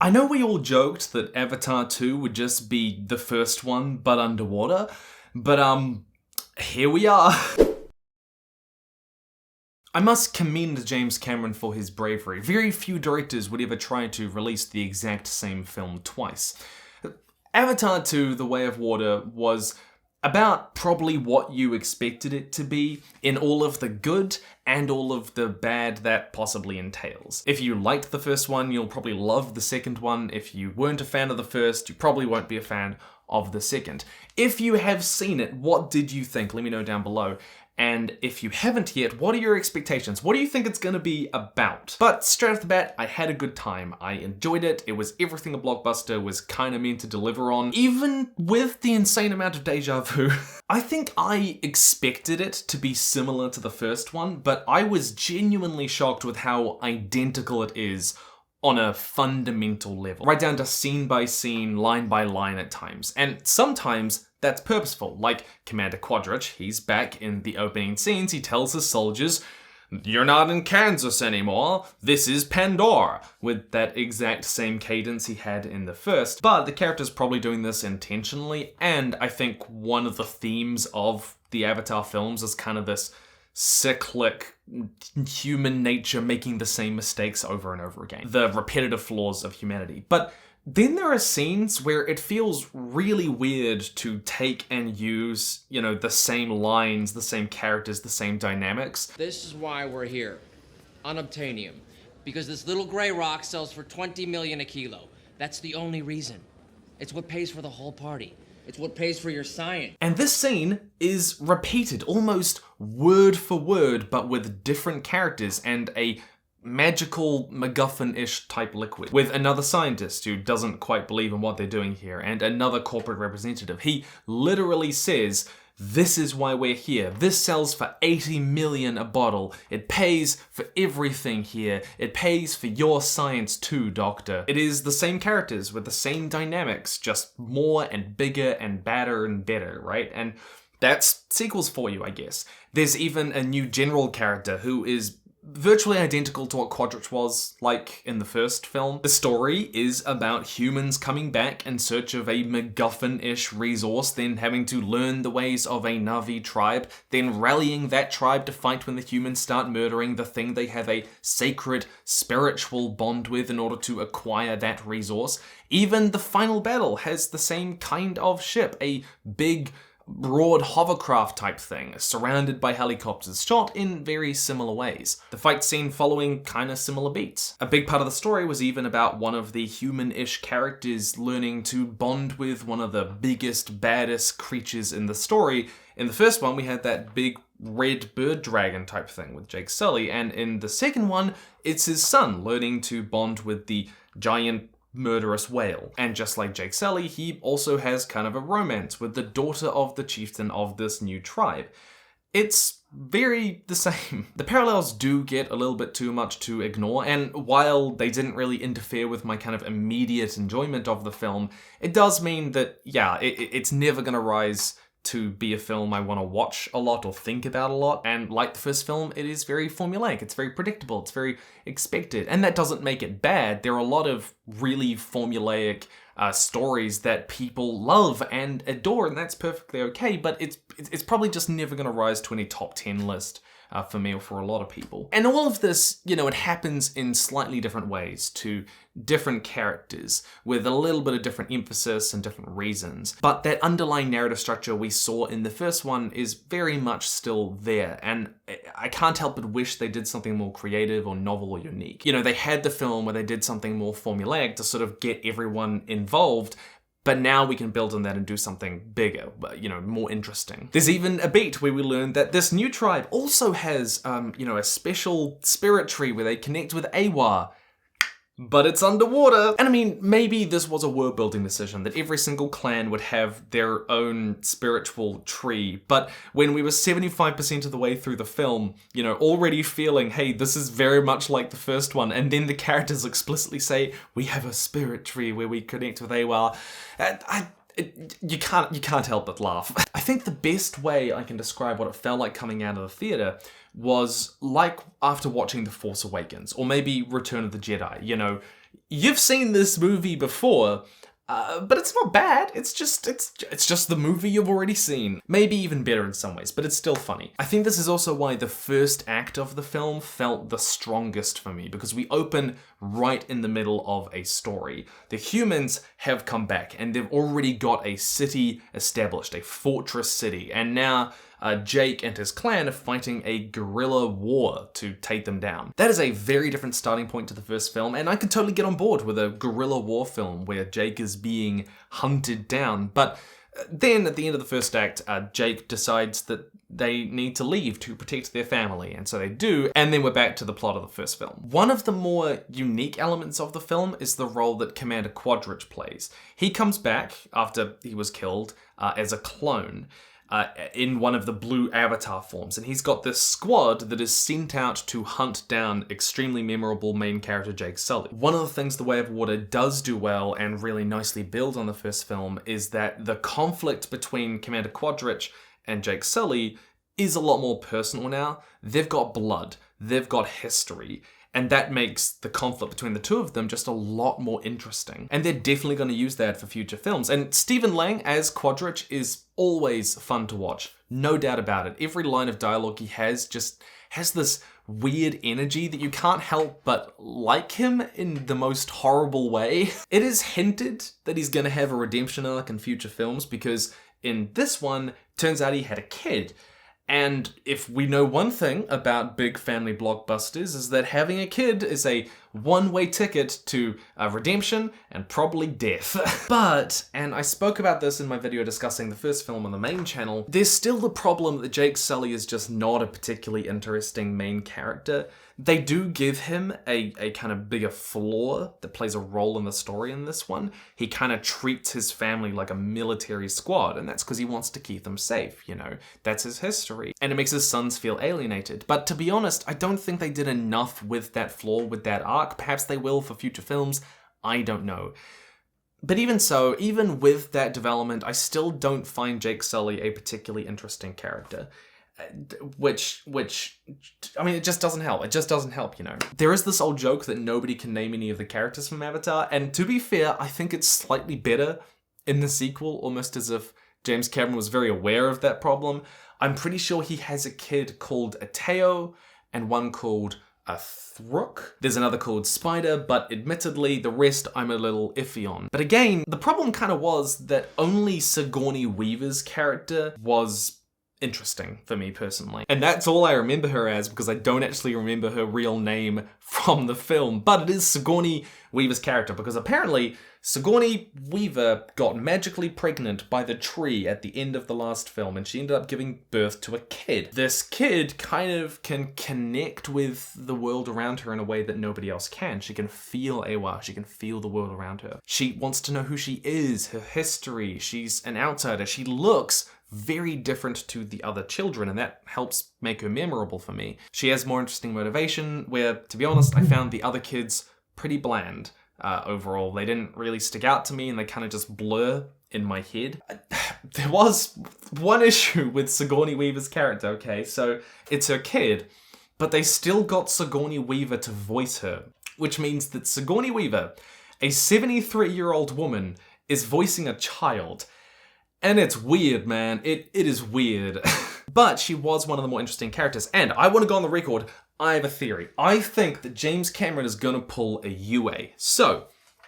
I know we all joked that Avatar 2 would just be the first one, but underwater, but here we are. I must commend James Cameron for his bravery. Very few directors would ever try to release the exact same film twice. Avatar 2, The Way of Water, was about probably what you expected it to be, in all of the good and all of the bad that possibly entails. If you liked the first one, you'll probably love the second one. If you weren't a fan of the first, you probably won't be a fan of the second. If you have seen it, what did you think? Let me know down below. And if you haven't yet, what are your expectations? What do you think it's gonna be about? But straight off the bat, I had a good time. I enjoyed it. It was everything a blockbuster was kind of meant to deliver on, even with the insane amount of deja vu. I think I expected it to be similar to the first one, but I was genuinely shocked with how identical it is on a fundamental level. Right down to scene by scene, line by line at times. And sometimes that's purposeful, like Commander Quadrich. He's back in the opening scenes. He tells his soldiers, "You're not in Kansas anymore, this is Pandora," with that exact same cadence he had in the first. But the character's probably doing this intentionally, and I think one of the themes of the Avatar films is kind of this cyclic human nature making the same mistakes over and over again. The repetitive flaws of humanity. But then there are scenes where it feels really weird to take and use, the same lines, the same characters, the same dynamics. This is why we're here. Unobtainium. Because this little gray rock sells for 20 million a kilo. That's the only reason. It's what pays for the whole party. It's what pays for your science. And this scene is repeated almost word for word, but with different characters and a magical MacGuffin-ish type liquid, with another scientist who doesn't quite believe in what they're doing here, and another corporate representative. He literally says, "This is why we're here. This sells for 80 million a bottle. It pays for everything here. It pays for your science too, Doctor." It is the same characters with the same dynamics, just more and bigger and badder and better, right? And that's sequels for you, I guess. There's even a new general character who is virtually identical to what Quadrich was like in the first film. The story is about humans coming back in search of a MacGuffin-ish resource, then having to learn the ways of a Na'vi tribe, then rallying that tribe to fight when the humans start murdering the thing they have a sacred spiritual bond with in order to acquire that resource. Even the final battle has the same kind of ship, a big broad hovercraft type thing, surrounded by helicopters, shot in very similar ways. The fight scene following kind of similar beats. A big part of the story was even about one of the human-ish characters learning to bond with one of the biggest, baddest creatures in the story. In the first one, we had that big red bird dragon type thing with Jake Sully, and in the second one, it's his son learning to bond with the giant murderous whale. And just like Jake Sully, he also has kind of a romance with the daughter of the chieftain of this new tribe. It's very the same. The parallels do get a little bit too much to ignore, and while they didn't really interfere with my kind of immediate enjoyment of the film, it does mean that, yeah, it's never gonna rise to be a film I want to watch a lot or think about a lot. And like the first film, it is very formulaic, it's very predictable, it's very expected. And that doesn't make it bad. There are a lot of really formulaic stories that people love and adore, and that's perfectly okay, but it's probably just never going to rise to any top 10 list for me or for a lot of people. And all of this, it happens in slightly different ways to different characters with a little bit of different emphasis and different reasons. But that underlying narrative structure we saw in the first one is very much still there. And I can't help but wish they did something more creative or novel or unique. They had the film where they did something more formulaic to sort of get everyone involved, but now we can build on that and do something bigger, more interesting. There's even a beat where we learn that this new tribe also has, a special spirit tree where they connect with Awa, but it's underwater. And I mean, maybe this was a world building decision that every single clan would have their own spiritual tree. But when we were 75% of the way through the film, already feeling, hey, this is very much like the first one. And then the characters explicitly say, we have a spirit tree where we connect with Awa. You can't help but laugh. I think the best way I can describe what it felt like coming out of the theater was like after watching The Force Awakens, or maybe Return of the Jedi. you've seen this movie before, but it's not bad. It's just the movie you've already seen. Maybe even better in some ways, but it's still funny. I think this is also why the first act of the film felt the strongest for me, because we open right in the middle of a story. The humans have come back and they've already got a city established, a fortress city, and now Jake and his clan are fighting a guerrilla war to take them down. That is a very different starting point to the first film, and I could totally get on board with a guerrilla war film where Jake is being hunted down. But then at the end of the first act, Jake decides that they need to leave to protect their family, and so they do, and then we're back to the plot of the first film. One of the more unique elements of the film is the role that Commander Quadrich plays. He comes back after he was killed as a clone, in one of the blue avatar forms, and he's got this squad that is sent out to hunt down extremely memorable main character Jake Sully. One of the things The Way of Water does do well and really nicely builds on the first film is that the conflict between Commander Quadrich and Jake Sully is a lot more personal now. They've got blood, they've got history, and that makes the conflict between the two of them just a lot more interesting. And they're definitely going to use that for future films. And Stephen Lang as Quadrich is always fun to watch. No doubt about it. Every line of dialogue he has just has this weird energy that you can't help but like him in the most horrible way. It is hinted that he's going to have a redemption arc in future films, because in this one, turns out he had a kid. And if we know one thing about big family blockbusters, is that having a kid is a one-way ticket to redemption and probably death. But, and I spoke about this in my video discussing the first film on the main channel, there's still the problem that Jake Sully is just not a particularly interesting main character. They do give him a kind of bigger flaw that plays a role in the story in this one. He kind of treats his family like a military squad, and that's because he wants to keep them safe, you know? That's his history. And it makes his sons feel alienated. But to be honest, I don't think they did enough with that flaw, with that arc. Perhaps they will for future films. I don't know. But even so, even with that development, I still don't find Jake Sully a particularly interesting character. Which, I mean, it just doesn't help. It just doesn't help, you know. There is this old joke that nobody can name any of the characters from Avatar, and to be fair, I think it's slightly better in the sequel, almost as if James Cameron was very aware of that problem. I'm pretty sure he has a kid called Ateo, and one called a Thruk. There's another called Spider, but admittedly, the rest I'm a little iffy on. But again, the problem kind of was that only Sigourney Weaver's character was interesting for me personally. And that's all I remember her as, because I don't actually remember her real name from the film, but it is Sigourney Weaver's character, because apparently Sigourney Weaver got magically pregnant by the tree at the end of the last film, and she ended up giving birth to a kid. This kid kind of can connect with the world around her in a way that nobody else can. She can feel Awa, she can feel the world around her. She wants to know who she is, her history. She's an outsider. She looks very different to the other children, and that helps make her memorable for me. She has more interesting motivation, where, to be honest, I found the other kids pretty bland overall. They didn't really stick out to me, and they kind of just blur in my head. There was one issue with Sigourney Weaver's character, okay? So it's her kid, but they still got Sigourney Weaver to voice her, which means that Sigourney Weaver, a 73-year-old woman, is voicing a child. And it's weird, man. It is weird. But she was one of the more interesting characters. And I want to go on the record, I have a theory. I think that James Cameron is going to pull a UA. So,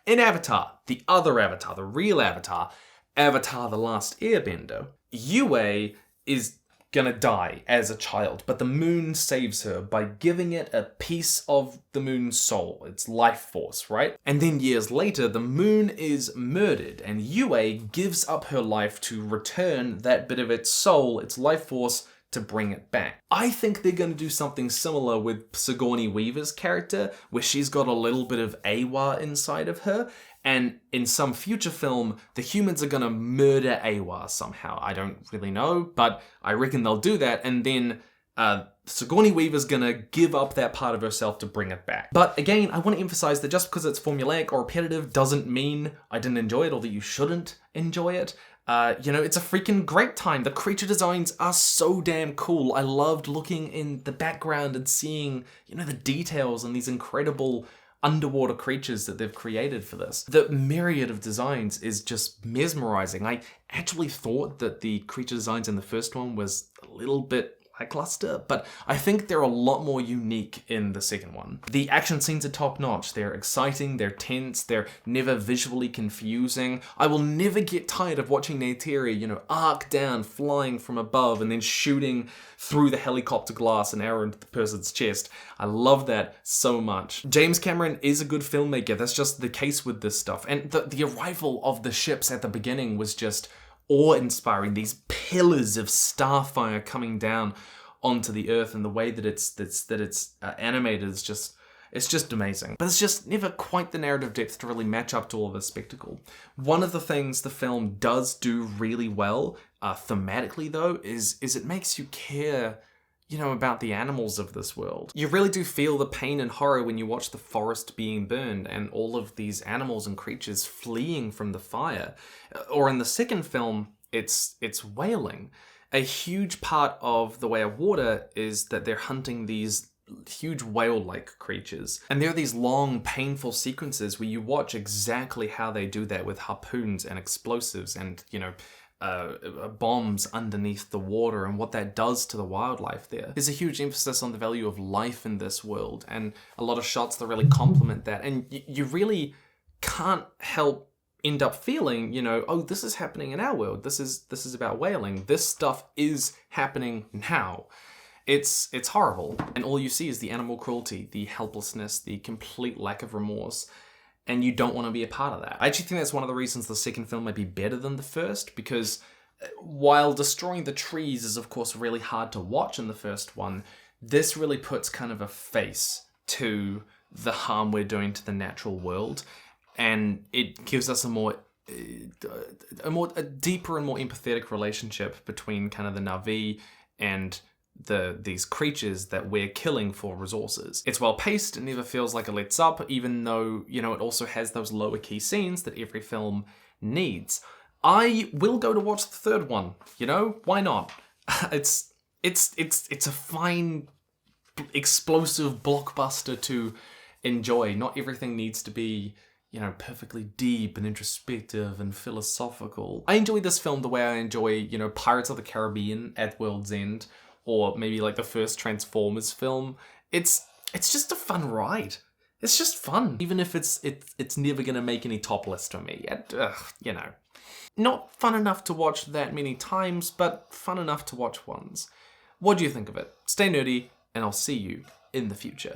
in Avatar, the other Avatar, the real Avatar, Avatar The Last Airbender, UA is gonna die as a child, but the moon saves her by giving it a piece of the moon's soul, its life force, right? And then years later, the moon is murdered, and Yue gives up her life to return that bit of its soul, its life force, to bring it back. I think they're going to do something similar with Sigourney Weaver's character, where she's got a little bit of Awa inside of her, and in some future film, the humans are going to murder Awa somehow. I don't really know, but I reckon they'll do that, and then Sigourney Weaver's going to give up that part of herself to bring it back. But again, I want to emphasize that just because it's formulaic or repetitive doesn't mean I didn't enjoy it or that you shouldn't enjoy it. It's a freaking great time. The creature designs are so damn cool. I loved looking in the background and seeing, the details and these incredible underwater creatures that they've created for this. The myriad of designs is just mesmerizing. I actually thought that the creature designs in the first one was a little bit lackluster, but I think they're a lot more unique in the second one. The action scenes are top notch. They're exciting, they're tense, they're never visually confusing. I will never get tired of watching Neytiri, arc down, flying from above, and then shooting through the helicopter glass an arrow into the person's chest. I love that so much. James Cameron is a good filmmaker. That's just the case with this stuff. And the arrival of the ships at the beginning was just awe-inspiring. These pillars of starfire coming down onto the earth, and the way that it's animated is just, it's just amazing. But it's just never quite the narrative depth to really match up to all this spectacle. One of the things the film does do really well, thematically though, is it makes you care, about the animals of this world. You really do feel the pain and horror when you watch the forest being burned and all of these animals and creatures fleeing from the fire. Or in the second film, it's whaling. A huge part of The Way of Water is that they're hunting these huge whale-like creatures. And there are these long, painful sequences where you watch exactly how they do that with harpoons and explosives and, bombs underneath the water and what that does to the wildlife there. There's a huge emphasis on the value of life in this world and a lot of shots that really complement that. And you really can't help end up feeling, oh, this is happening in our world. This is about whaling. This stuff is happening now. It's horrible. And all you see is the animal cruelty, the helplessness, the complete lack of remorse. And you don't want to be a part of that. I actually think that's one of the reasons the second film might be better than the first, because while destroying the trees is of course really hard to watch in the first one, this really puts kind of a face to the harm we're doing to the natural world, and it gives us a deeper and more empathetic relationship between kind of the Na'vi and these creatures that we're killing for resources. It's well paced, it never feels like it lets up, even though, it also has those lower key scenes that every film needs. I will go to watch the third one, why not? It's a fine, explosive blockbuster to enjoy. Not everything needs to be, perfectly deep and introspective and philosophical. I enjoy this film the way I enjoy, Pirates of the Caribbean at World's End, or maybe like the first Transformers film. It's just a fun ride. It's just fun, even if it's never gonna make any top list for me. Not fun enough to watch that many times, but fun enough to watch once. What do you think of it? Stay nerdy, and I'll see you in the future.